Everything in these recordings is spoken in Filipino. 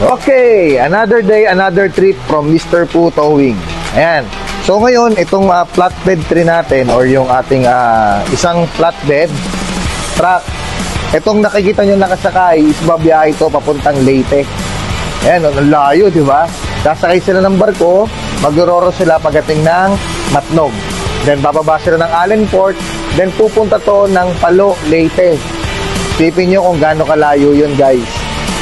Okay, another day, another trip from Mr. Poo Towing. Ayan. So ngayon, itong flatbed tree natin or yung ating isang flatbed truck, itong nakikita nyo nakasakay is babiyahe ito papuntang Leyte. Ayan, ang layo, di ba? Sasakay sila ng barko, magrororo sila pagdating ng Matnog. Then bababa sila ng Allenport, then pupunta to ng Palo, Leyte. Tipin nyo kung gaano kalayo yun, guys.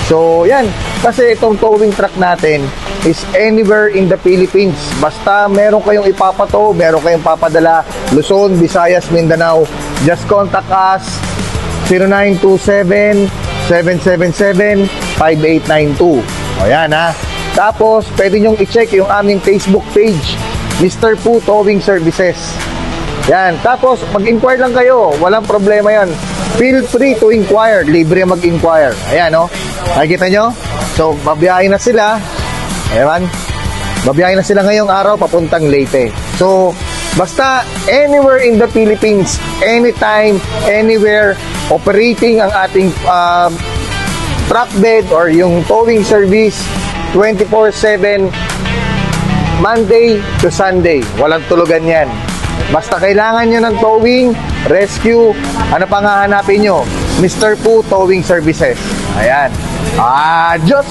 So, yan. Kasi itong towing truck natin is anywhere in the Philippines. Basta meron kayong ipapato, meron kayong papadala, Luzon, Visayas, Mindanao, just contact us 0927-777-5892. O yan ha. Tapos, pwede nyong i-check yung aming Facebook page, Mr. Poo Towing Services. Yan. Tapos, mag-inquire lang kayo. Walang problema yan. Feel free to inquire. Libre mag-inquire. Ayan, no? Nakikita nyo? So, babiyahin na sila. Ayan. Babiyahin na sila ngayong araw papuntang Leyte. So, basta anywhere in the Philippines, anytime, anywhere, operating ang ating truck bed or yung towing service 24/7 Monday to Sunday. Walang tulugan yan. Basta kailangan nyo ng towing, rescue, ano pang hahanapin nyo? Mr. Poo Towing Services. Ayan. Adios!